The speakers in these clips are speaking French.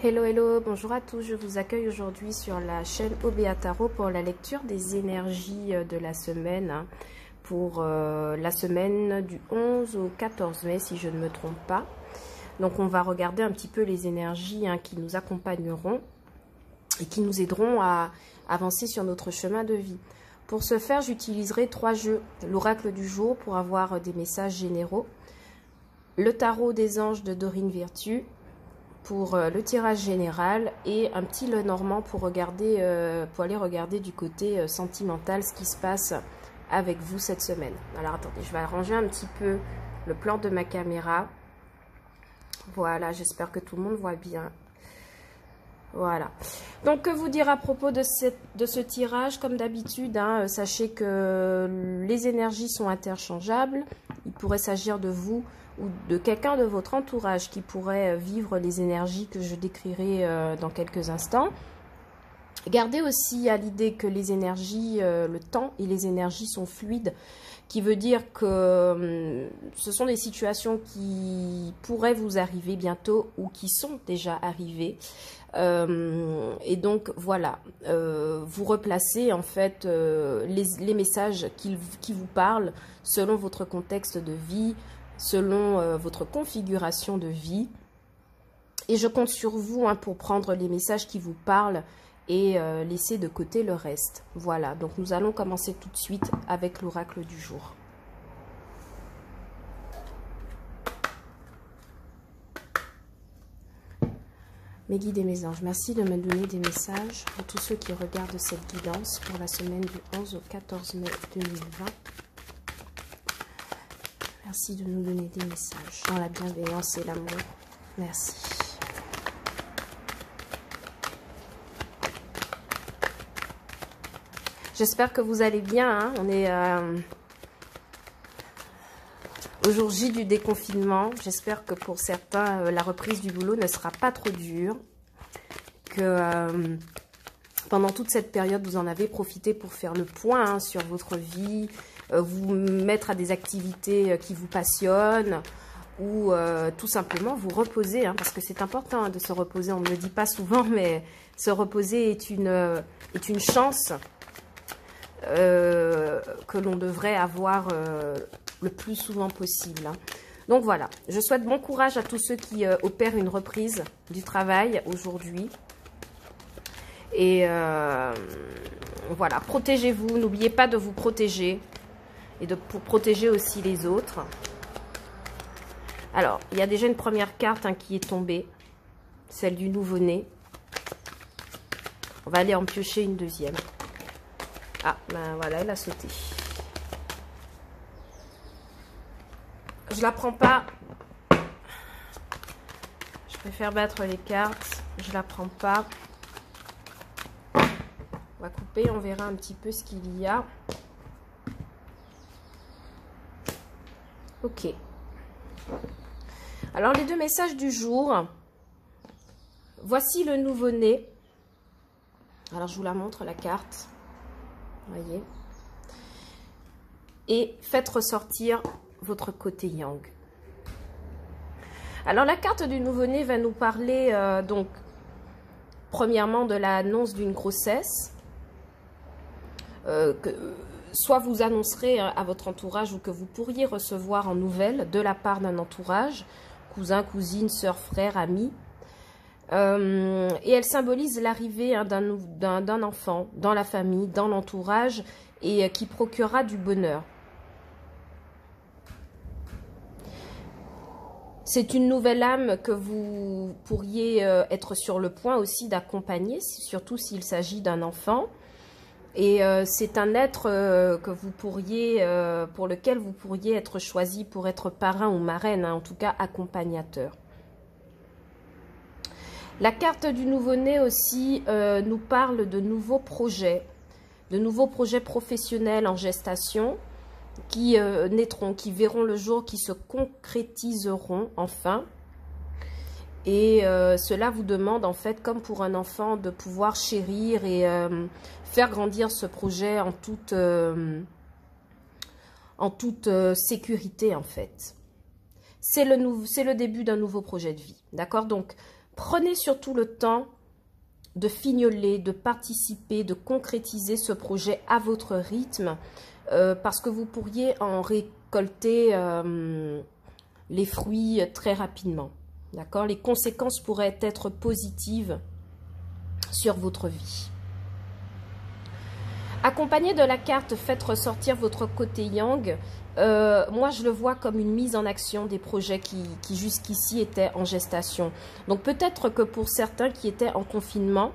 Hello, hello, bonjour à tous, je vous accueille aujourd'hui sur la chaîne OBA Tarot pour la lecture des énergies de la semaine, pour la semaine du 11 au 14 mai si je ne me trompe pas. Donc on va regarder un petit peu les énergies qui nous accompagneront et qui nous aideront à avancer sur notre chemin de vie. Pour ce faire, j'utiliserai 3 jeux, l'oracle du jour pour avoir des messages généraux, le tarot des anges de Dorine Virtue, pour le tirage général et un petit Lenormand pour regarder, pour aller regarder du côté sentimental ce qui se passe avec vous cette semaine. Alors attendez, je vais arranger un petit peu le plan de ma caméra. Voilà, j'espère que tout le monde voit bien. Voilà. Donc que vous dire à propos de ce tirage? Comme d'habitude, sachez que les énergies sont interchangeables. Il pourrait s'agir de vous ou de quelqu'un de votre entourage qui pourrait vivre les énergies que je décrirai dans quelques instants. Gardez aussi à l'idée que les énergies, le temps et les énergies sont fluides, qui veut dire que ce sont des situations qui pourraient vous arriver bientôt ou qui sont déjà arrivées. Et donc voilà, vous replacez en fait les messages qui vous parlent selon votre contexte de vie, selon votre configuration de vie. Et je compte sur vous pour prendre les messages qui vous parlent et laisser de côté le reste. Voilà, donc nous allons commencer tout de suite avec l'oracle du jour. Mes guides et mes anges, merci de me donner des messages pour tous ceux qui regardent cette guidance pour la semaine du 11 au 14 mai 2020. Merci de nous donner des messages dans la bienveillance et l'amour. Merci. J'espère que vous allez bien. On est au jour J du déconfinement. J'espère que pour certains, la reprise du boulot ne sera pas trop dure. Que pendant toute cette période, vous en avez profité pour faire le point sur votre vie, vous mettre à des activités qui vous passionnent ou tout simplement vous reposer. Parce que c'est important de se reposer. On ne me le dit pas souvent, mais se reposer est une chance que l'on devrait avoir le plus souvent possible. Donc voilà, je souhaite bon courage à tous ceux qui opèrent une reprise du travail aujourd'hui. Et voilà, protégez-vous, n'oubliez pas de vous protéger et pour protéger aussi les autres. Alors, il y a déjà une première carte qui est tombée, celle du nouveau-né. On va aller en piocher une deuxième. Ah, ben voilà, elle a sauté. Je la prends pas. Je préfère battre les cartes. Je la prends pas. On va couper, on verra un petit peu ce qu'il y a. Ok. Alors, les deux messages du jour. Voici le nouveau-né. Alors, je vous la montre, la carte. Voyez. Et faites ressortir votre côté yang. Alors, la carte du nouveau-né va nous parler, donc, premièrement, de l'annonce d'une grossesse. Soit vous annoncerez à votre entourage ou que vous pourriez recevoir en nouvelles de la part d'un entourage, cousin, cousine, soeur, frère, ami. Et elle symbolise l'arrivée d'un enfant dans la famille, dans l'entourage et qui procurera du bonheur. C'est une nouvelle âme que vous pourriez être sur le point aussi d'accompagner, surtout s'il s'agit d'un enfant. Et c'est un être que vous pourriez, pour lequel vous pourriez être choisi pour être parrain ou marraine, en tout cas accompagnateur. La carte du nouveau-né aussi nous parle de nouveaux projets professionnels en gestation qui naîtront, qui verront le jour, qui se concrétiseront enfin. Et cela vous demande en fait, comme pour un enfant, de pouvoir chérir et faire grandir ce projet en toute sécurité en fait. C'est le début d'un nouveau projet de vie, d'accord? Donc Prenez surtout le temps de fignoler, de participer, de concrétiser ce projet à votre rythme, parce que vous pourriez en récolter les fruits très rapidement. D'accord? Les conséquences pourraient être positives sur votre vie. Accompagné de la carte, faites ressortir votre côté yang. Moi, je le vois comme une mise en action des projets qui jusqu'ici étaient en gestation. Donc, peut-être que pour certains qui étaient en confinement,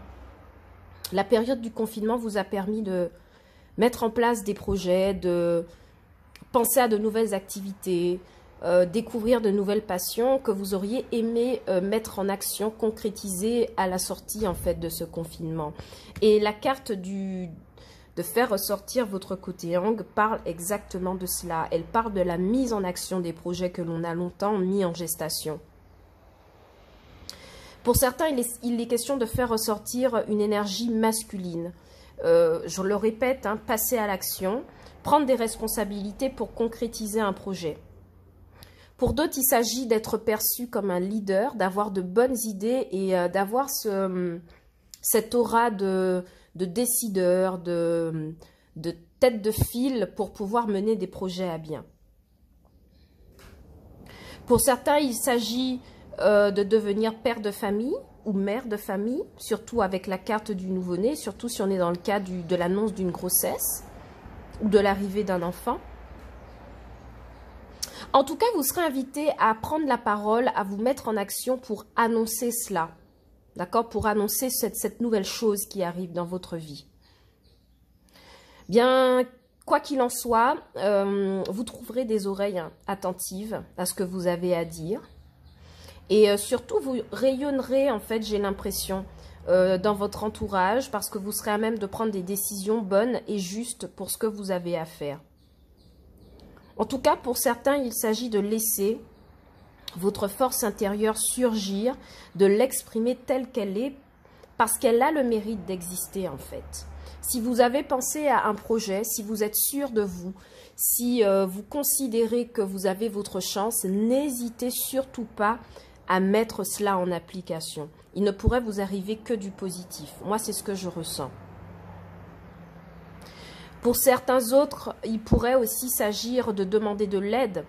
la période du confinement vous a permis de mettre en place des projets, de penser à de nouvelles activités, découvrir de nouvelles passions que vous auriez aimé mettre en action, concrétiser à la sortie en fait de ce confinement. Et la carte de faire ressortir votre côté yang parle exactement de cela. Elle parle de la mise en action des projets que l'on a longtemps mis en gestation. Pour certains, il est question de faire ressortir une énergie masculine. Je le répète, hein, passer à l'action, prendre des responsabilités pour concrétiser un projet. Pour d'autres, il s'agit d'être perçu comme un leader, d'avoir de bonnes idées et d'avoir cette aura de décideur, de tête de file pour pouvoir mener des projets à bien. Pour certains, il s'agit de devenir père de famille ou mère de famille, surtout avec la carte du nouveau-né, surtout si on est dans le cas de l'annonce d'une grossesse ou de l'arrivée d'un enfant. En tout cas, vous serez invité à prendre la parole, à vous mettre en action pour annoncer cela. D'accord? Pour annoncer cette nouvelle chose qui arrive dans votre vie. Bien, quoi qu'il en soit, vous trouverez des oreilles attentives à ce que vous avez à dire. Et surtout, vous rayonnerez, en fait, j'ai l'impression, dans votre entourage, parce que vous serez à même de prendre des décisions bonnes et justes pour ce que vous avez à faire. En tout cas, pour certains, il s'agit de laisser votre force intérieure surgir, de l'exprimer telle qu'elle est, parce qu'elle a le mérite d'exister en fait. Si vous avez pensé à un projet, si vous êtes sûr de vous, si vous considérez que vous avez votre chance, n'hésitez surtout pas à mettre cela en application. Il ne pourrait vous arriver que du positif. Moi, c'est ce que je ressens. Pour certains autres, il pourrait aussi s'agir de demander de l'aide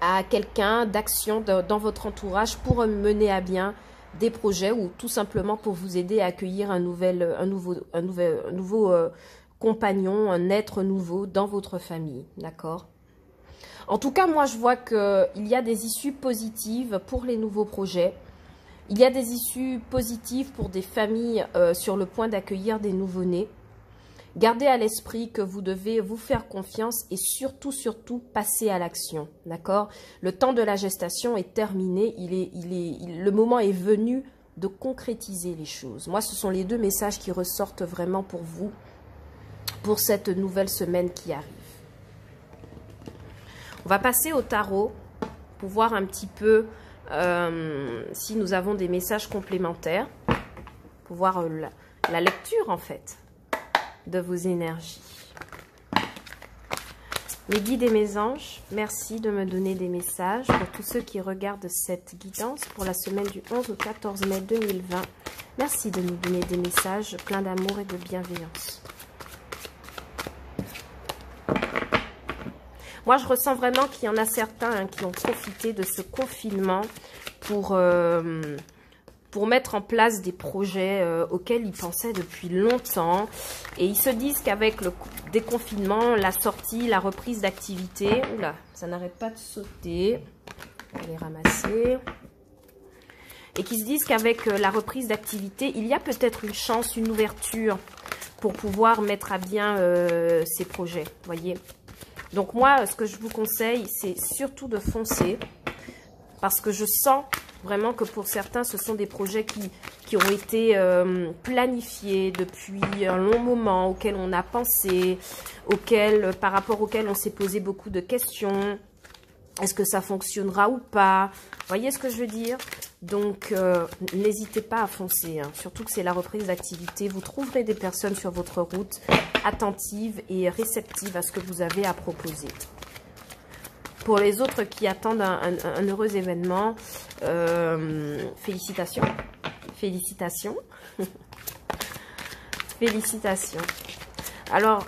à quelqu'un d'action dans votre entourage pour mener à bien des projets ou tout simplement pour vous aider à accueillir un nouveau compagnon, un être nouveau dans votre famille, d'accord? En tout cas, moi, je vois qu'il y a des issues positives pour les nouveaux projets. Il y a des issues positives pour des familles sur le point d'accueillir des nouveau-nés. Gardez à l'esprit que vous devez vous faire confiance et surtout passer à l'action, d'accord? Le temps de la gestation est terminé, le moment est venu de concrétiser les choses. Moi, ce sont les deux messages qui ressortent vraiment pour vous, pour cette nouvelle semaine qui arrive. On va passer au tarot pour voir un petit peu si nous avons des messages complémentaires, pour voir la lecture en fait de vos énergies. Mes guides et mes anges, merci de me donner des messages pour tous ceux qui regardent cette guidance pour la semaine du 11 au 14 mai 2020. Merci de nous donner des messages pleins d'amour et de bienveillance. Moi, je ressens vraiment qu'il y en a certains qui ont profité de ce confinement pour mettre en place des projets auxquels ils pensaient depuis longtemps. Et ils se disent qu'avec le déconfinement, la sortie, la reprise d'activité... Oula, ça n'arrête pas de sauter. On va les ramasser. Et qui se disent qu'avec la reprise d'activité, il y a peut-être une chance, une ouverture pour pouvoir mettre à bien ces projets, voyez. Donc moi, ce que je vous conseille, c'est surtout de foncer. Parce que je sens vraiment que pour certains, ce sont des projets qui ont été planifiés depuis un long moment, auxquels on a pensé, par rapport auxquels on s'est posé beaucoup de questions. Est-ce que ça fonctionnera ou pas? Vous voyez ce que je veux dire? Donc, n'hésitez pas à foncer, hein. Surtout que c'est la reprise d'activité. Vous trouverez des personnes sur votre route attentives et réceptives à ce que vous avez à proposer. Pour les autres qui attendent un heureux événement, félicitations. Félicitations. Félicitations. Alors,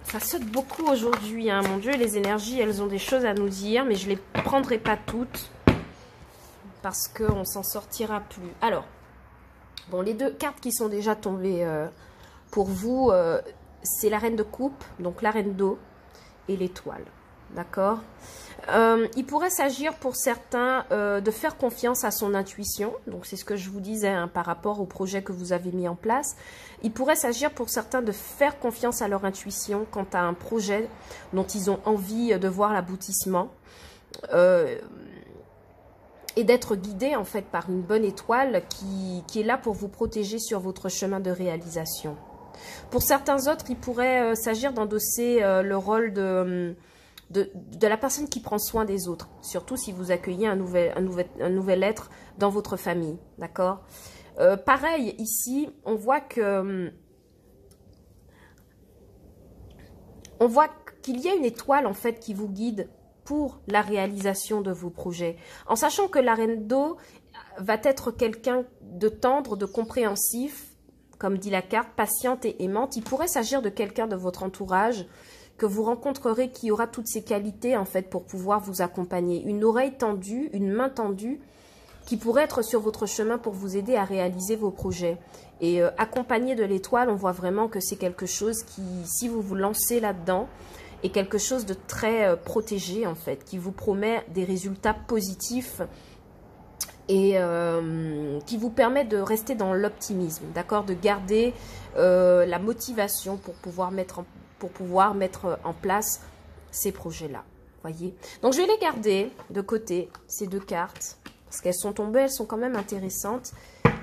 ça saute beaucoup aujourd'hui, hein. Mon Dieu, les énergies, elles ont des choses à nous dire, mais je ne les prendrai pas toutes parce qu'on s'en sortira plus. Alors, bon, les deux cartes qui sont déjà tombées pour vous, c'est la reine de coupe, donc la reine d'eau et l'étoile. D'accord? Il pourrait s'agir pour certains de faire confiance à son intuition. Donc, c'est ce que je vous disais hein, par rapport au projet que vous avez mis en place. Il pourrait s'agir pour certains de faire confiance à leur intuition quant à un projet dont ils ont envie de voir l'aboutissement. Et d'être guidé en fait par une bonne étoile qui est là pour vous protéger sur votre chemin de réalisation. Pour certains autres, il pourrait s'agir d'endosser le rôle de la personne qui prend soin des autres, surtout si vous accueillez un nouvel être dans votre famille, d'accord? Pareil, ici, on voit qu'il y a une étoile en fait qui vous guide pour la réalisation de vos projets. En sachant que la reine d'eau va être quelqu'un de tendre, de compréhensif, comme dit la carte, patiente et aimante. Il pourrait s'agir de quelqu'un de votre entourage que vous rencontrerez qui aura toutes ces qualités en fait pour pouvoir vous accompagner. Une oreille tendue, une main tendue qui pourrait être sur votre chemin pour vous aider à réaliser vos projets. Et accompagné de l'étoile, on voit vraiment que c'est quelque chose qui, si vous vous lancez là-dedans, est quelque chose de très protégé en fait, qui vous promet des résultats positifs et qui vous permet de rester dans l'optimisme, d'accord, de garder la motivation pour pouvoir mettre en place ces projets-là, voyez. Donc je vais les garder de côté, ces deux cartes, parce qu'elles sont tombées, elles sont quand même intéressantes.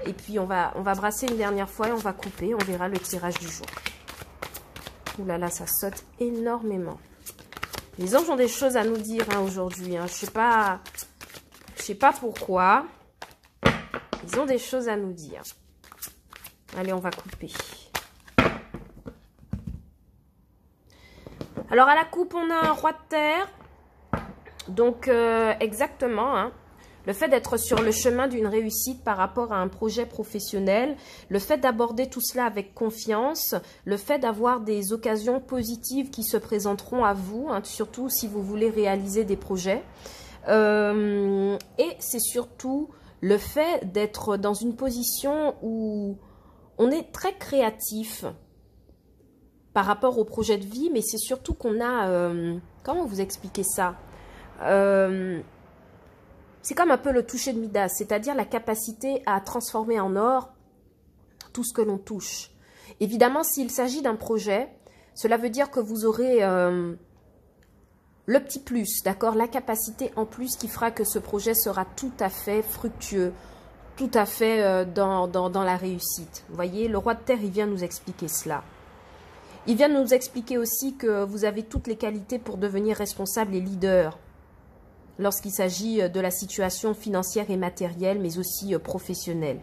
Et puis on va brasser une dernière fois et on va couper, on verra le tirage du jour. Ouh là là, ça saute énormément. Les anges ont des choses à nous dire hein, aujourd'hui. Hein. Je sais pas pourquoi. Ils ont des choses à nous dire. Allez, on va couper. Alors, à la coupe, on a un roi de terre. Donc, exactement, hein. Le fait d'être sur le chemin d'une réussite par rapport à un projet professionnel, le fait d'aborder tout cela avec confiance, le fait d'avoir des occasions positives qui se présenteront à vous, hein, surtout si vous voulez réaliser des projets. Et c'est surtout le fait d'être dans une position où on est très créatif par rapport au projet de vie, mais c'est surtout qu'on a... comment vous expliquer ça c'est comme un peu le toucher de Midas, c'est-à-dire la capacité à transformer en or tout ce que l'on touche. Évidemment, s'il s'agit d'un projet, cela veut dire que vous aurez le petit plus, d'accord, la capacité en plus qui fera que ce projet sera tout à fait fructueux, tout à fait dans la réussite. Vous voyez, le roi de terre, il vient nous expliquer cela. Il vient nous expliquer aussi que vous avez toutes les qualités pour devenir responsable et leader lorsqu'il s'agit de la situation financière et matérielle, mais aussi professionnelle.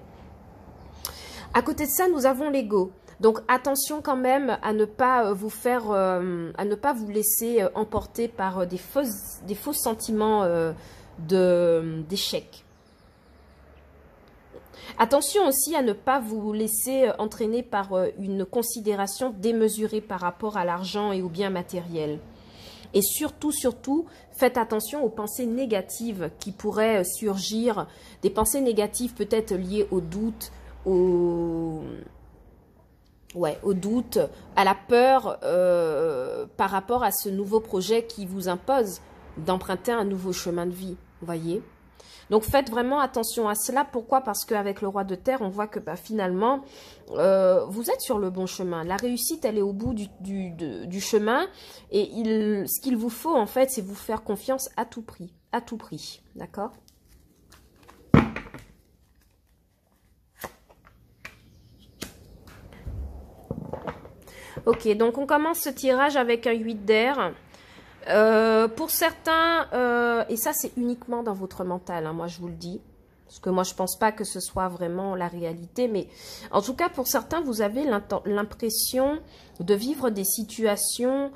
À côté de ça, nous avons l'ego. Donc, attention quand même à ne pas vous faire, à ne pas vous laisser emporter par des faux sentiments d'échec. Attention aussi à ne pas vous laisser entraîner par une considération démesurée par rapport à l'argent et aux biens matériels. Et surtout, faites attention aux pensées négatives qui pourraient surgir, des pensées négatives peut-être liées au doute, au doute, à la peur par rapport à ce nouveau projet qui vous impose d'emprunter un nouveau chemin de vie, vous voyez. Donc, faites vraiment attention à cela. Pourquoi? Parce qu'avec le roi de terre, on voit que finalement, vous êtes sur le bon chemin. La réussite, elle est au bout du chemin. Et ce qu'il vous faut, en fait, c'est vous faire confiance à tout prix. À tout prix. D'accord? Ok, donc on commence ce tirage avec un 8 d'air. Pour certains, et ça c'est uniquement dans votre mental, hein, moi je vous le dis, parce que moi je pense pas que ce soit vraiment la réalité, mais en tout cas pour certains vous avez l'impression de vivre des situations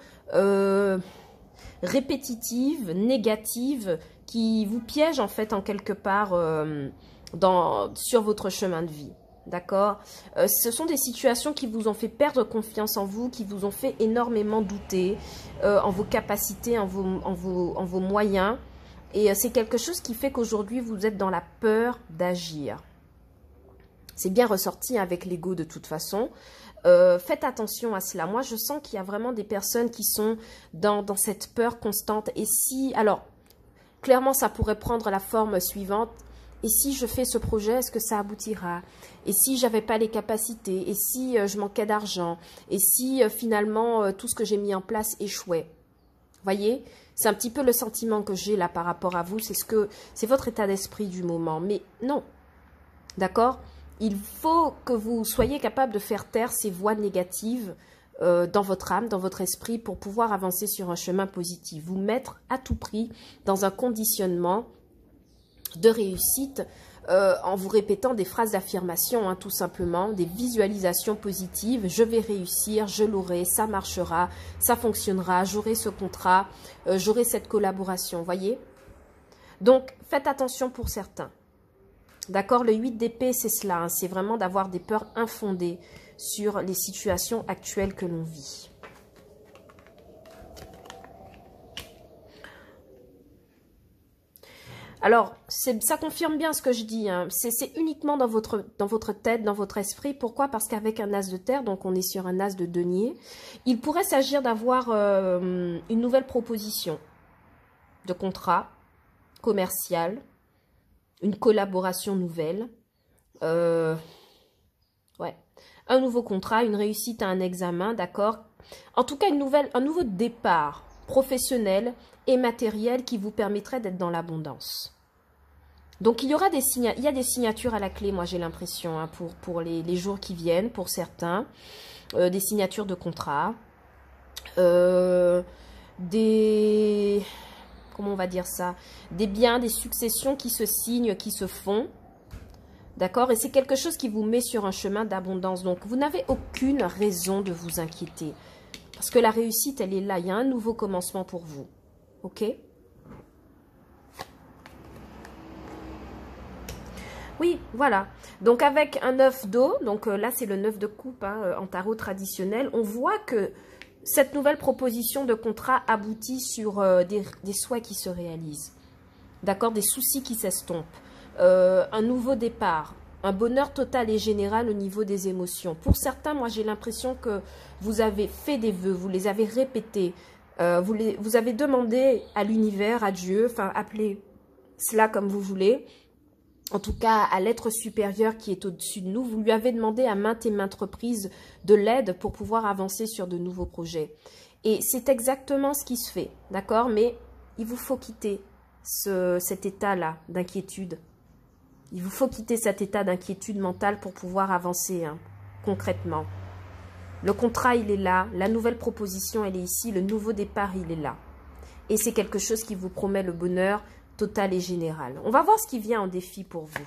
répétitives, négatives, qui vous piègent en fait en quelque part sur votre chemin de vie. D'accord? Ce sont des situations qui vous ont fait perdre confiance en vous, qui vous ont fait énormément douter en vos capacités, en vos moyens. Et c'est quelque chose qui fait qu'aujourd'hui, vous êtes dans la peur d'agir. C'est bien ressorti avec l'ego de toute façon. Faites attention à cela. Moi, je sens qu'il y a vraiment des personnes qui sont dans cette peur constante. Et si, alors, clairement, ça pourrait prendre la forme suivante. Et si je fais ce projet, est-ce que ça aboutira? Et si j'avais pas les capacités? Et si je manquais d'argent? Et si finalement tout ce que j'ai mis en place échouait? Voyez, c'est un petit peu le sentiment que j'ai là par rapport à vous. C'est votre état d'esprit du moment. Mais non, d'accord? Il faut que vous soyez capable de faire taire ces voix négatives dans votre âme, dans votre esprit, pour pouvoir avancer sur un chemin positif. Vous mettre à tout prix dans un conditionnement de réussite en vous répétant des phrases d'affirmation, tout simplement, des visualisations positives. Je vais réussir, je l'aurai, ça marchera, ça fonctionnera, j'aurai ce contrat, j'aurai cette collaboration, voyez? Donc, faites attention pour certains. D'accord? Le 8 d'épée, c'est cela, c'est vraiment d'avoir des peurs infondées sur les situations actuelles que l'on vit. Alors, ça confirme bien ce que je dis. Hein. C'est uniquement dans votre tête, dans votre esprit. Pourquoi? Parce qu'avec un as de terre, donc on est sur un as de denier, il pourrait s'agir d'avoir une nouvelle proposition de contrat commercial, une collaboration nouvelle, un nouveau contrat, une réussite à un examen, d'accord? En tout cas, un nouveau départ professionnel et matériel qui vous permettrait d'être dans l'abondance. Donc, il y a des signatures à la clé, moi j'ai l'impression, hein, pour les jours qui viennent, pour certains, des signatures de contrat, comment on va dire ça, des biens, des successions qui se signent, qui se font, d'accord? Et c'est quelque chose qui vous met sur un chemin d'abondance. Donc, vous n'avez aucune raison de vous inquiéter, parce que la réussite, elle est là, il y a un nouveau commencement pour vous, ok? Oui, voilà. Donc, avec un 9 d'eau, donc là, c'est le 9 de coupe en tarot traditionnel, on voit que cette nouvelle proposition de contrat aboutit sur des souhaits qui se réalisent. D'accord? Des soucis qui s'estompent. Un nouveau départ. Un bonheur total et général au niveau des émotions. Pour certains, moi, j'ai l'impression que vous avez fait des vœux, vous les avez répétés. Vous avez demandé à l'univers, à Dieu, enfin, appelez cela comme vous voulez, en tout cas à l'être supérieur qui est au-dessus de nous, vous lui avez demandé à maintes et maintes reprises de l'aide pour pouvoir avancer sur de nouveaux projets. Et c'est exactement ce qui se fait, d'accord? Mais il vous faut quitter cet état-là d'inquiétude. Il vous faut quitter cet état d'inquiétude mentale pour pouvoir avancer concrètement. Le contrat, il est là, la nouvelle proposition, elle est ici, le nouveau départ, il est là. Et c'est quelque chose qui vous promet le bonheur total et général. On va voir ce qui vient en défi pour vous.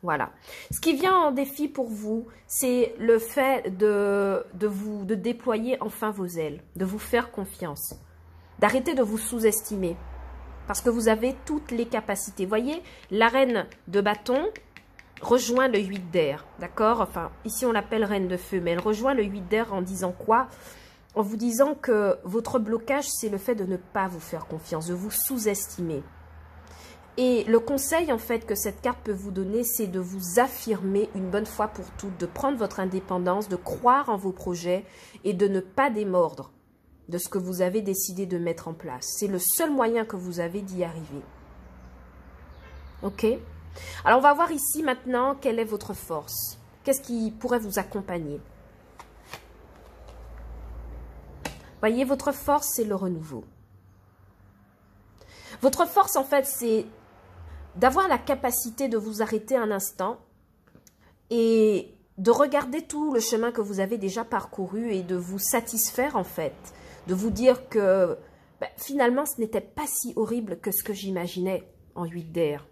Voilà. Ce qui vient en défi pour vous, c'est le fait de déployer enfin vos ailes, de vous faire confiance, d'arrêter de vous sous-estimer, parce que vous avez toutes les capacités. Voyez, la reine de bâton rejoint le 8 d'air, d'accord? Enfin, ici on l'appelle reine de feu, mais elle rejoint le 8 d'air en disant quoi? En vous disant que votre blocage, c'est le fait de ne pas vous faire confiance, de vous sous-estimer. Et le conseil, en fait, que cette carte peut vous donner, c'est de vous affirmer une bonne fois pour toutes, de prendre votre indépendance, de croire en vos projets et de ne pas démordre de ce que vous avez décidé de mettre en place. C'est le seul moyen que vous avez d'y arriver. Ok? Alors, on va voir ici maintenant quelle est votre force. Qu'est-ce qui pourrait vous accompagner? Voyez, votre force, c'est le renouveau. Votre force, en fait, c'est d'avoir la capacité de vous arrêter un instant et de regarder tout le chemin que vous avez déjà parcouru et de vous satisfaire, en fait. De vous dire que finalement, ce n'était pas si horrible que ce que j'imaginais en 8 d'air.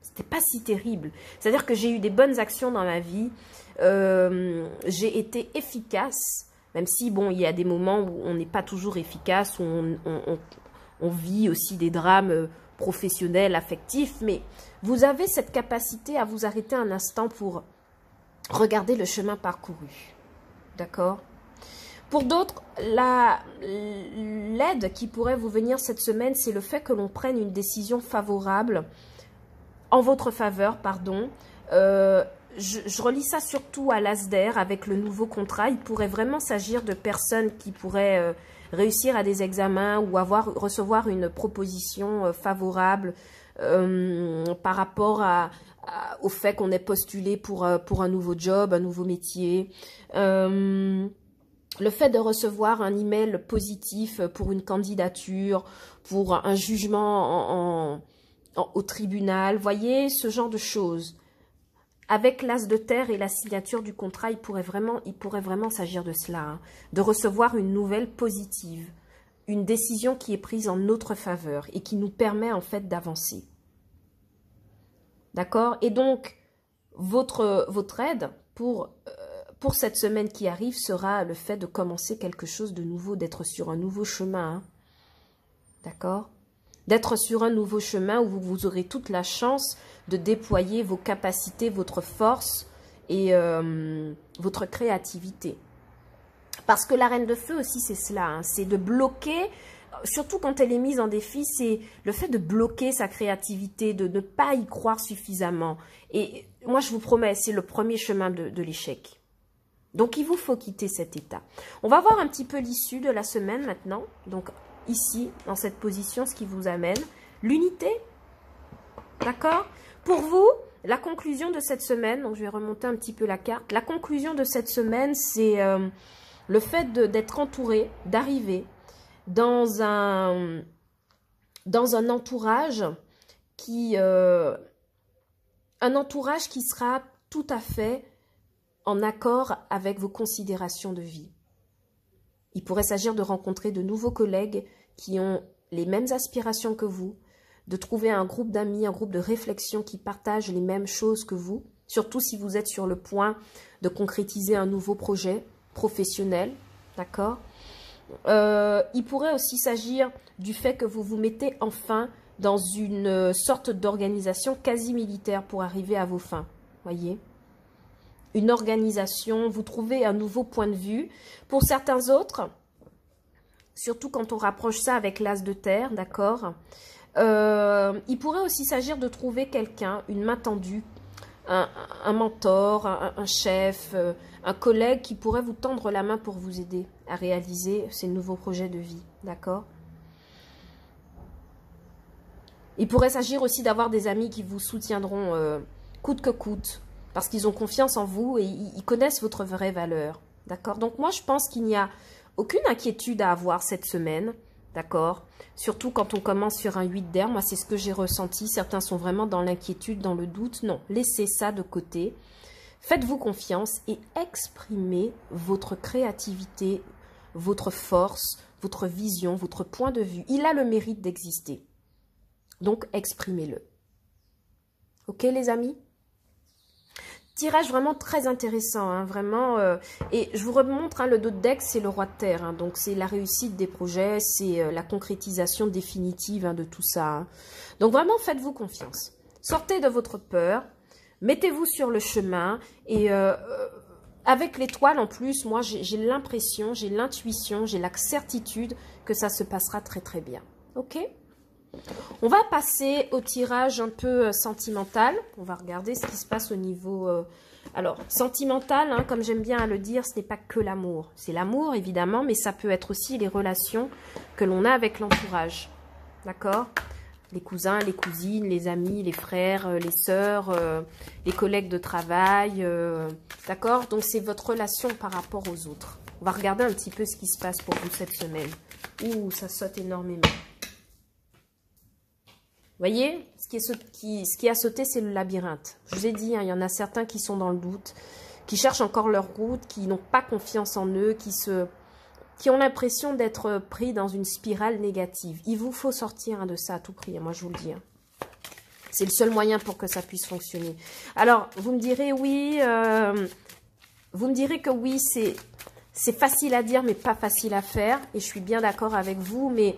C'était pas si terrible. C'est-à-dire que j'ai eu des bonnes actions dans ma vie. J'ai été efficace. Même si, bon, il y a des moments où on n'est pas toujours efficace, où on vit aussi des drames professionnel, affectif, mais vous avez cette capacité à vous arrêter un instant pour regarder le chemin parcouru. D'accord? Pour d'autres, l'aide qui pourrait vous venir cette semaine, c'est le fait que l'on prenne une décision favorable, en votre faveur, pardon. Je relis ça surtout à l'ASDER avec le nouveau contrat. Il pourrait vraiment s'agir de personnes qui pourraient réussir à des examens ou recevoir une proposition favorable par rapport au fait qu'on ait postulé pour un nouveau job, un nouveau métier. Le fait de recevoir un email positif pour une candidature, pour un jugement au tribunal, voyez, ce genre de choses. Avec l'as de terre et la signature du contrat, il pourrait vraiment s'agir de cela, hein, de recevoir une nouvelle positive, une décision qui est prise en notre faveur et qui nous permet en fait d'avancer. D'accord? Et donc, votre aide pour cette semaine qui arrive sera le fait de commencer quelque chose de nouveau, d'être sur un nouveau chemin. Hein. D'accord? D'être sur un nouveau chemin où vous aurez toute la chance de déployer vos capacités, votre force et votre créativité. Parce que la reine de feu aussi, c'est cela, hein, c'est de bloquer, surtout quand elle est mise en défi, c'est le fait de bloquer sa créativité, de ne pas y croire suffisamment. Et moi, je vous promets, c'est le premier chemin de l'échec. Donc, il vous faut quitter cet état. On va voir un petit peu l'issue de la semaine maintenant. Donc, ici, dans cette position, ce qui vous amène. L'unité, d'accord? Pour vous, la conclusion de cette semaine, donc je vais remonter un petit peu la carte. La conclusion de cette semaine, c'est le fait d'être entouré, d'arriver dans un entourage qui sera tout à fait en accord avec vos considérations de vie. Il pourrait s'agir de rencontrer de nouveaux collègues qui ont les mêmes aspirations que vous, de trouver un groupe d'amis, un groupe de réflexion qui partagent les mêmes choses que vous, surtout si vous êtes sur le point de concrétiser un nouveau projet professionnel, d'accord? Il pourrait aussi s'agir du fait que vous vous mettez enfin dans une sorte d'organisation quasi militaire pour arriver à vos fins, voyez? Une organisation, vous trouvez un nouveau point de vue. Pour certains autres, surtout quand on rapproche ça avec l'as de terre, d'accord, il pourrait aussi s'agir de trouver quelqu'un, une main tendue, un mentor, un chef, un collègue qui pourrait vous tendre la main pour vous aider à réaliser ces nouveaux projets de vie, d'accord? Il pourrait s'agir aussi d'avoir des amis qui vous soutiendront coûte que coûte, parce qu'ils ont confiance en vous et ils connaissent votre vraie valeur, d'accord? Donc moi, je pense qu'il n'y a aucune inquiétude à avoir cette semaine, d'accord? Surtout quand on commence sur un 8 d'air, moi c'est ce que j'ai ressenti, certains sont vraiment dans l'inquiétude, dans le doute, non, laissez ça de côté, faites-vous confiance et exprimez votre créativité, votre force, votre vision, votre point de vue, il a le mérite d'exister, donc exprimez-le. Ok les amis? Tirage vraiment très intéressant, hein, vraiment. Et je vous remontre, hein, le dos de deck, c'est le roi de terre. Hein, donc, c'est la réussite des projets, c'est la concrétisation définitive, hein, de tout ça. Hein. Donc, vraiment, faites-vous confiance. Sortez de votre peur, mettez-vous sur le chemin. Et avec l'étoile, en plus, moi, j'ai l'impression, j'ai l'intuition, j'ai la certitude que ça se passera très, très bien. Ok ? On va passer au tirage un peu sentimental. On va regarder ce qui se passe au niveau... Alors, sentimental, hein, comme j'aime bien à le dire, ce n'est pas que l'amour. C'est l'amour, évidemment, mais ça peut être aussi les relations que l'on a avec l'entourage. D'accord? Les cousins, les cousines, les amis, les frères, les sœurs, les collègues de travail. D'accord? Donc, c'est votre relation par rapport aux autres. On va regarder un petit peu ce qui se passe pour vous cette semaine. Ouh, ça saute énormément. Vous voyez, ce qui a sauté, c'est le labyrinthe. Je vous ai dit, hein, il y en a certains qui sont dans le doute, qui cherchent encore leur route, qui n'ont pas confiance en eux, qui ont l'impression d'être pris dans une spirale négative. Il vous faut sortir, hein, de ça à tout prix, hein, moi je vous le dis. Hein. C'est le seul moyen pour que ça puisse fonctionner. Alors, vous me direz, oui, que oui, c'est facile à dire, mais pas facile à faire. Et je suis bien d'accord avec vous, mais...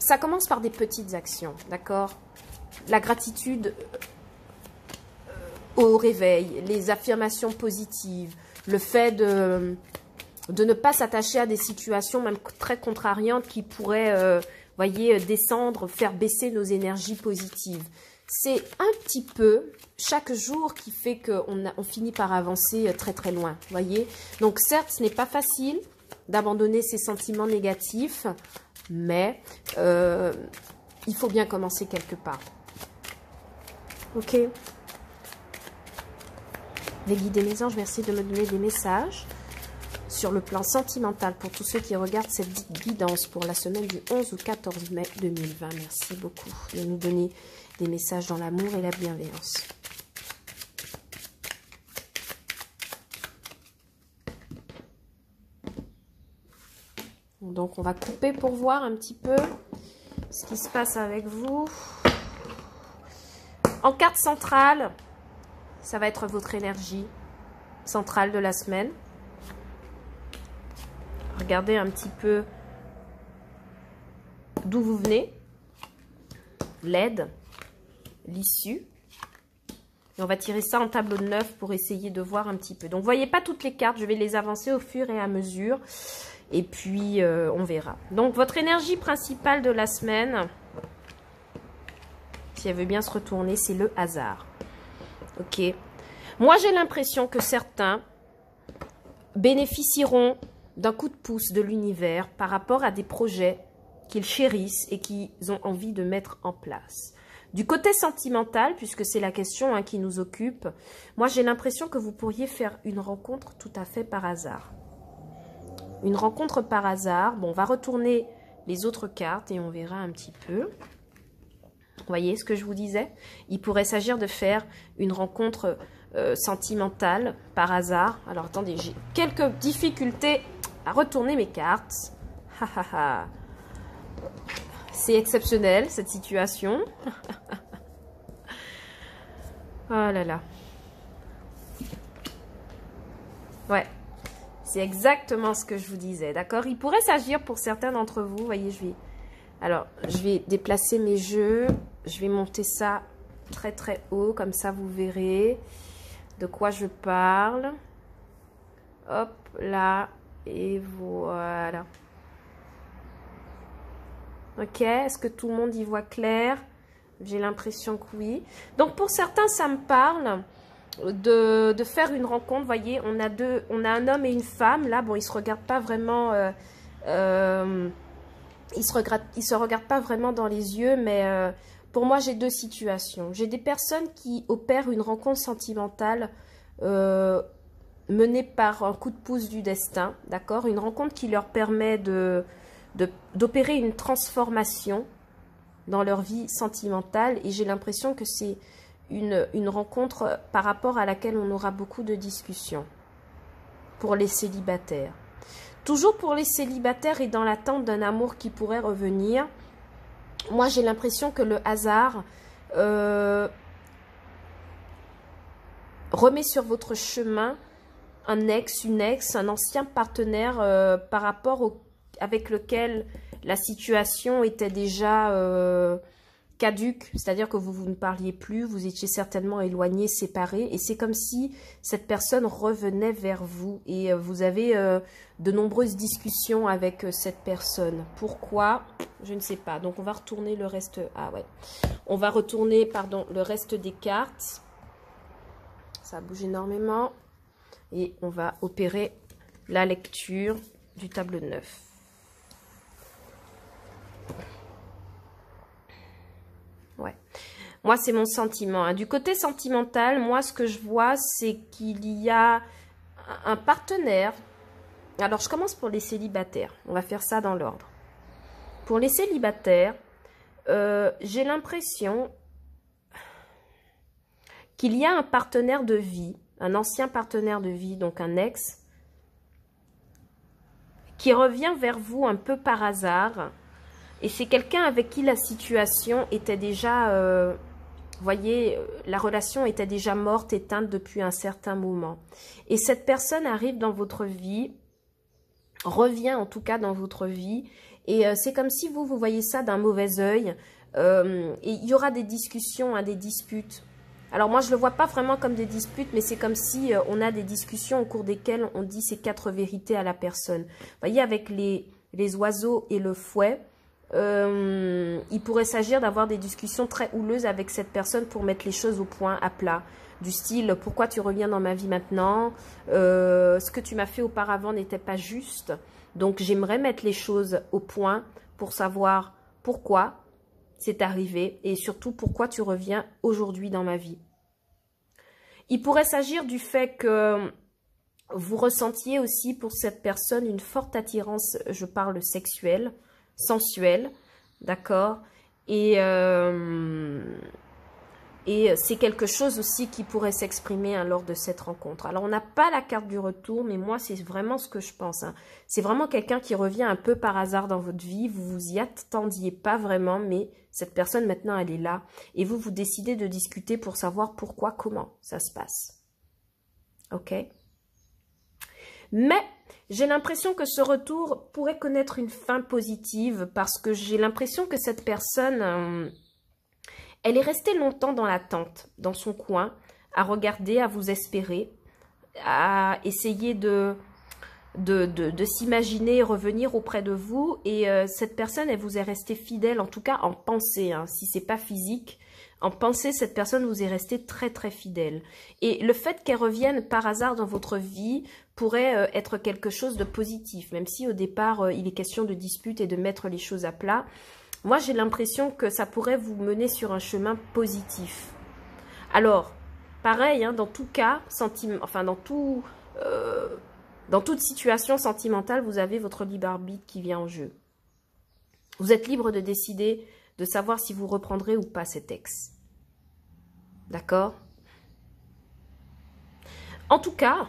ça commence par des petites actions, d'accord? La gratitude au réveil, les affirmations positives, le fait de ne pas s'attacher à des situations même très contrariantes qui pourraient, voyez, descendre, faire baisser nos énergies positives. C'est un petit peu chaque jour qui fait qu'on finit par avancer très très loin, voyez. Donc certes, ce n'est pas facile d'abandonner ces sentiments négatifs, mais il faut bien commencer quelque part. Ok. Les guides et mes anges, merci de me donner des messages sur le plan sentimental pour tous ceux qui regardent cette guidance pour la semaine du 11 au 14 mai 2020. Merci beaucoup de nous donner des messages dans l'amour et la bienveillance. Donc, on va couper pour voir un petit peu ce qui se passe avec vous. En carte centrale, ça va être votre énergie centrale de la semaine. Regardez un petit peu d'où vous venez, l'aide, l'issue. Et on va tirer ça en tableau de 9 pour essayer de voir un petit peu. Donc, vous ne voyez pas toutes les cartes, je vais les avancer au fur et à mesure. Et puis, on verra. Donc, votre énergie principale de la semaine, si elle veut bien se retourner, c'est le hasard. Ok. Moi, j'ai l'impression que certains bénéficieront d'un coup de pouce de l'univers par rapport à des projets qu'ils chérissent et qu'ils ont envie de mettre en place. Du côté sentimental, puisque c'est la question qui nous occupe, moi j'ai l'impression que vous pourriez faire une rencontre tout à fait par hasard. Une rencontre par hasard. Bon, on va retourner les autres cartes et on verra un petit peu. Vous voyez ce que je vous disais? Il pourrait s'agir de faire une rencontre sentimentale par hasard. Alors attendez, j'ai quelques difficultés à retourner mes cartes. C'est exceptionnel cette situation. Oh là là. Ouais. C'est exactement ce que je vous disais, d'accord? Il pourrait s'agir pour certains d'entre vous, vous voyez, je vais déplacer mes jeux, je vais monter ça très très haut, comme ça vous verrez de quoi je parle. Hop, là, et voilà. Ok, est-ce que tout le monde y voit clair? J'ai l'impression que oui. Donc pour certains, ça me parle de faire une rencontre. Vous voyez, on a un homme et une femme. Là, bon, ils se regardent pas vraiment. Ils se regardent pas vraiment dans les yeux, mais pour moi, j'ai deux situations. J'ai des personnes qui opèrent une rencontre sentimentale menée par un coup de pouce du destin, d'accord? Une rencontre qui leur permet d'opérer une transformation dans leur vie sentimentale, et j'ai l'impression que c'est une rencontre par rapport à laquelle on aura beaucoup de discussions pour les célibataires. Toujours pour les célibataires et dans l'attente d'un amour qui pourrait revenir, moi j'ai l'impression que le hasard remet sur votre chemin un ex, une ex, un ancien partenaire par rapport avec lequel la situation était déjà caduque, c'est-à-dire que vous ne parliez plus, vous étiez certainement éloignés, séparés, et c'est comme si cette personne revenait vers vous, et vous avez de nombreuses discussions avec cette personne. Pourquoi? Je ne sais pas. Donc on va retourner le reste. Ah ouais. On va retourner, pardon, le reste des cartes. Ça bouge énormément. Et on va opérer la lecture du tableau 9. Ouais. Moi, c'est mon sentiment. Du côté sentimental, moi, ce que je vois, c'est qu'il y a un partenaire. Alors, je commence pour les célibataires. On va faire ça dans l'ordre. Pour les célibataires, j'ai l'impression qu'il y a un partenaire de vie, un ancien partenaire de vie, donc un ex, qui revient vers vous un peu par hasard. Et c'est quelqu'un avec qui la situation était déjà, vous voyez, la relation était déjà morte, éteinte depuis un certain moment. Et cette personne arrive dans votre vie, revient en tout cas dans votre vie, Et c'est comme si vous voyez ça d'un mauvais œil. Et il y aura des discussions, hein, des disputes. Alors moi, je ne le vois pas vraiment comme des disputes, mais c'est comme si on a des discussions au cours desquelles on dit ces 4 vérités à la personne. Vous voyez, avec les oiseaux et le fouet, il pourrait s'agir d'avoir des discussions très houleuses avec cette personne pour mettre les choses au point, à plat. Du style, pourquoi tu reviens dans ma vie maintenant? Ce que tu m'as fait auparavant n'était pas juste. Donc, j'aimerais mettre les choses au point pour savoir pourquoi c'est arrivé et surtout pourquoi tu reviens aujourd'hui dans ma vie. Il pourrait s'agir du fait que vous ressentiez aussi pour cette personne une forte attirance, je parle sexuelle, sensuelle, d'accord? Et c'est quelque chose aussi qui pourrait s'exprimer hein, lors de cette rencontre. Alors, on n'a pas la carte du retour, mais moi, c'est vraiment ce que je pense. Hein. C'est vraiment quelqu'un qui revient un peu par hasard dans votre vie. Vous vous y attendiez pas vraiment, mais cette personne, maintenant, elle est là. Et vous, vous décidez de discuter pour savoir pourquoi, comment ça se passe. OK? Mais j'ai l'impression que ce retour pourrait connaître une fin positive parce que j'ai l'impression que cette personne... elle est restée longtemps dans l'attente, dans son coin, à regarder, à vous espérer, à essayer de s'imaginer revenir auprès de vous. Et cette personne, elle vous est restée fidèle, en tout cas en pensée, hein, si ce n'est pas physique. En pensée, cette personne vous est restée très très fidèle. Et le fait qu'elle revienne par hasard dans votre vie pourrait être quelque chose de positif, même si au départ, il est question de dispute et de mettre les choses à plat. Moi, j'ai l'impression que ça pourrait vous mener sur un chemin positif. Alors, pareil, hein, dans tout cas, dans toute situation sentimentale, vous avez votre libre arbitre qui vient en jeu. Vous êtes libre de décider de savoir si vous reprendrez ou pas cet ex. D'accord? En tout cas,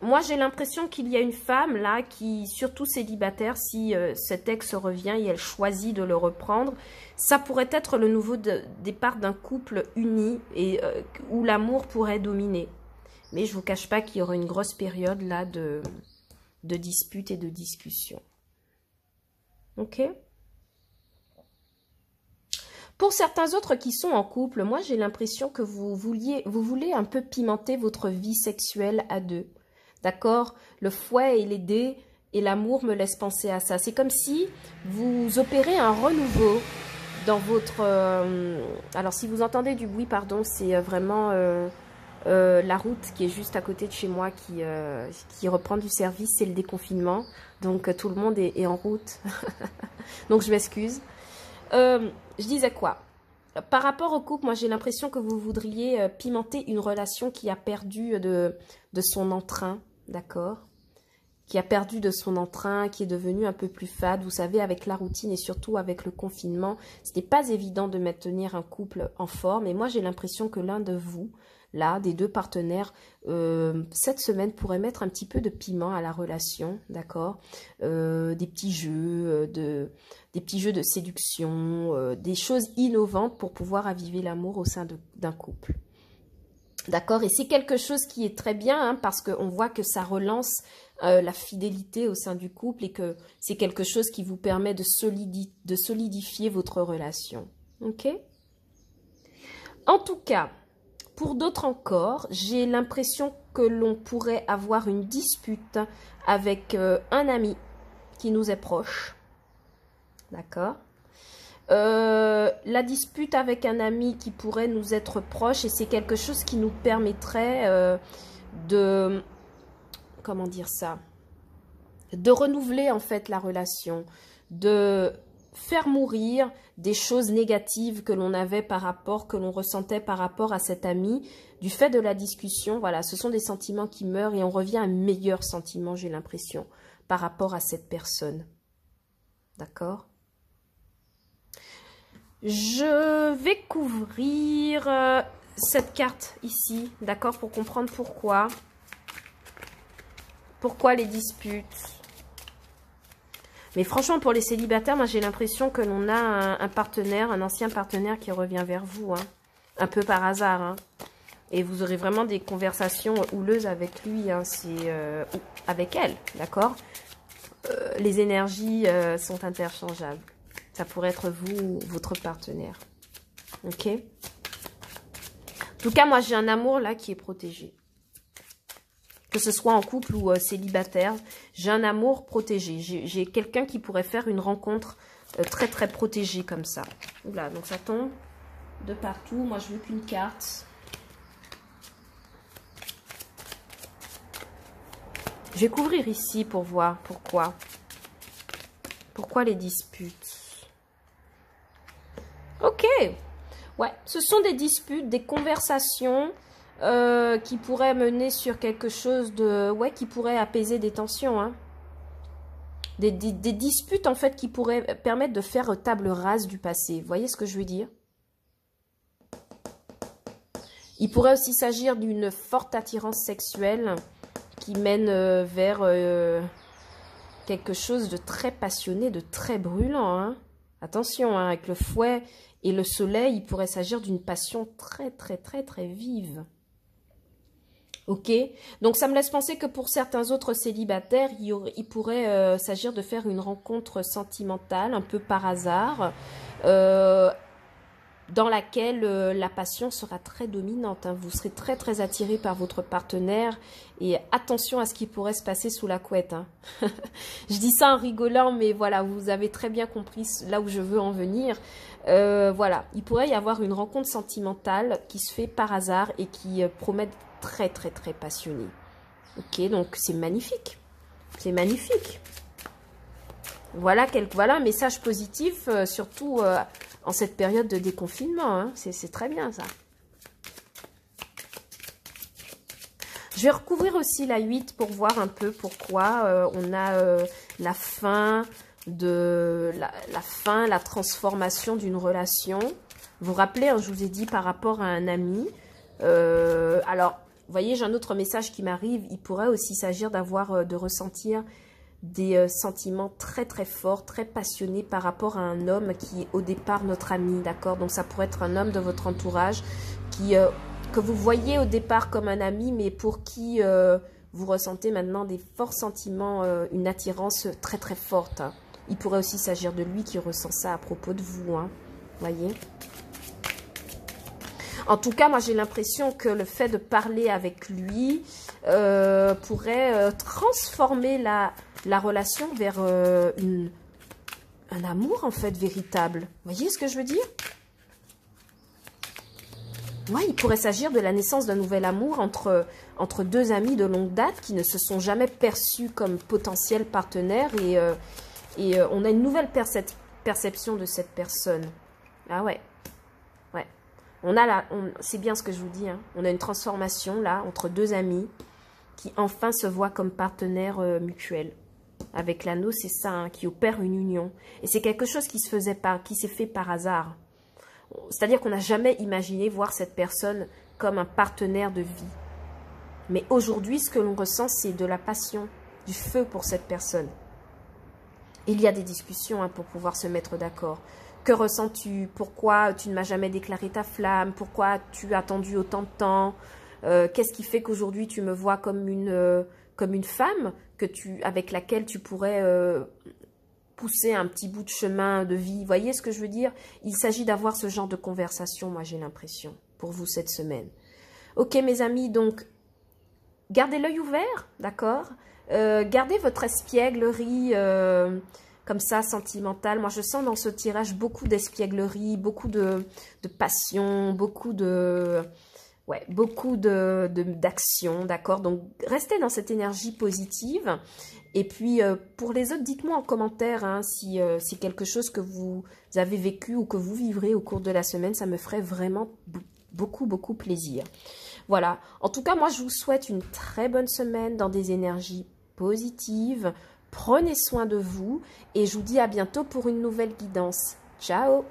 moi, j'ai l'impression qu'il y a une femme là qui, surtout célibataire, si cet ex revient et elle choisit de le reprendre, ça pourrait être le nouveau départ d'un couple uni et où l'amour pourrait dominer. Mais je ne vous cache pas qu'il y aura une grosse période là de disputes et de discussions. Ok? Pour certains autres qui sont en couple, moi j'ai l'impression que vous voulez un peu pimenter votre vie sexuelle à deux. D'accord? Le fouet et les dés et l'amour me laissent penser à ça. C'est comme si vous opérez un renouveau dans votre... alors, si vous entendez du bruit, pardon, c'est vraiment la route qui est juste à côté de chez moi qui reprend du service. C'est le déconfinement. Donc, tout le monde est en route. Donc, je m'excuse. Je disais quoi? Par rapport au couple, moi j'ai l'impression que vous voudriez pimenter une relation qui a perdu de son entrain, d'accord? Qui a perdu de son entrain, qui est devenue un peu plus fade. Vous savez, avec la routine et surtout avec le confinement, ce n'est pas évident de maintenir un couple en forme. Et moi j'ai l'impression que l'un de vous, là, des deux partenaires, cette semaine pourrait mettre un petit peu de piment à la relation, d'accord? Des petits jeux de séduction, des choses innovantes pour pouvoir aviver l'amour au sein d'un couple. D'accord? Et c'est quelque chose qui est très bien, hein, parce qu'on voit que ça relance la fidélité au sein du couple et que c'est quelque chose qui vous permet de solidifier votre relation. Ok? En tout cas, pour d'autres encore, j'ai l'impression que l'on pourrait avoir une dispute avec un ami qui nous est proche. D'accord? La dispute avec un ami qui pourrait nous être proche et c'est quelque chose qui nous permettrait de... Comment dire ça? De renouveler en fait la relation, de faire mourir des choses négatives que l'on avait que l'on ressentait par rapport à cet ami, du fait de la discussion. Voilà, ce sont des sentiments qui meurent et on revient à un meilleur sentiment, j'ai l'impression, par rapport à cette personne. D'accord? Je vais couvrir cette carte ici, d'accord, pour comprendre pourquoi. Pourquoi les disputes? Mais franchement, pour les célibataires, moi j'ai l'impression que l'on a un partenaire, un ancien partenaire qui revient vers vous, hein, un peu par hasard. Hein, et vous aurez vraiment des conversations houleuses avec lui, hein, avec elle, d'accord? les énergies sont interchangeables. Ça pourrait être vous ou votre partenaire. Ok? En tout cas, moi, j'ai un amour là qui est protégé. Que ce soit en couple ou célibataire, j'ai un amour protégé. J'ai quelqu'un qui pourrait faire une rencontre très, très protégée comme ça. Oula, donc ça tombe de partout. Moi, je veux qu'une carte. Je vais couvrir ici pour voir pourquoi. Pourquoi les disputes? Ok. Ouais, ce sont des disputes, des conversations qui pourraient mener sur quelque chose de... Ouais, qui pourrait apaiser des tensions. Hein. Des disputes, en fait, qui pourraient permettre de faire table rase du passé. Vous voyez ce que je veux dire? Il pourrait aussi s'agir d'une forte attirance sexuelle qui mène vers quelque chose de très passionné, de très brûlant. Hein. Attention, hein, avec le fouet et le soleil, il pourrait s'agir d'une passion très, très, très, très vive. Ok, donc ça me laisse penser que pour certains autres célibataires, il pourrait s'agir de faire une rencontre sentimentale, un peu par hasard, dans laquelle la passion sera très dominante. Hein. Vous serez très très attiré par votre partenaire et attention à ce qui pourrait se passer sous la couette. Hein. Je dis ça en rigolant, mais voilà, vous avez très bien compris là où je veux en venir. Voilà, il pourrait y avoir une rencontre sentimentale qui se fait par hasard et qui promet très très très passionné. Ok, donc c'est magnifique. C'est magnifique. Voilà un message positif, surtout en cette période de déconfinement. Hein. C'est très bien ça. Je vais recouvrir aussi la 8 pour voir un peu pourquoi on a la fin, la transformation d'une relation. Vous vous rappelez, hein, je vous ai dit par rapport à un ami. Alors, vous voyez, j'ai un autre message qui m'arrive. Il pourrait aussi s'agir de ressentir des sentiments très très forts, très passionnés par rapport à un homme qui est au départ notre ami, d'accord? Donc ça pourrait être un homme de votre entourage que vous voyez au départ comme un ami, mais pour qui vous ressentez maintenant des forts sentiments, une attirance très très forte. Hein. Il pourrait aussi s'agir de lui qui ressent ça à propos de vous, hein, voyez? En tout cas, moi j'ai l'impression que le fait de parler avec lui pourrait transformer la relation vers un amour en fait véritable. Vous voyez ce que je veux dire? Ouais, il pourrait s'agir de la naissance d'un nouvel amour entre deux amis de longue date qui ne se sont jamais perçus comme potentiels partenaires et on a une nouvelle perception de cette personne. Ah ouais, ouais. C'est bien ce que je vous dis, hein. On a une transformation là entre deux amis qui enfin se voient comme partenaires mutuels. Avec l'anneau, c'est ça, hein, qui opère une union. Et c'est quelque chose qui s'est fait par hasard. C'est-à-dire qu'on n'a jamais imaginé voir cette personne comme un partenaire de vie. Mais aujourd'hui, ce que l'on ressent, c'est de la passion, du feu pour cette personne. Il y a des discussions hein, pour pouvoir se mettre d'accord. Que ressens-tu? Pourquoi tu ne m'as jamais déclaré ta flamme? Pourquoi tu as attendu autant de temps? Qu'est-ce qui fait qu'aujourd'hui tu me vois comme une femme avec laquelle tu pourrais pousser un petit bout de chemin de vie? Vous voyez ce que je veux dire? Il s'agit d'avoir ce genre de conversation, moi j'ai l'impression, pour vous cette semaine. Ok mes amis, donc gardez l'œil ouvert, d'accord? Gardez votre espièglerie comme ça, sentimentale. Moi je sens dans ce tirage beaucoup d'espièglerie, beaucoup de passion, beaucoup d'action, d'accord? Donc, restez dans cette énergie positive. Et puis, pour les autres, dites-moi en commentaire hein, si c'est quelque chose que vous avez vécu ou que vous vivrez au cours de la semaine. Ça me ferait vraiment beaucoup, beaucoup plaisir. Voilà. En tout cas, moi, je vous souhaite une très bonne semaine dans des énergies positives. Prenez soin de vous et je vous dis à bientôt pour une nouvelle guidance. Ciao!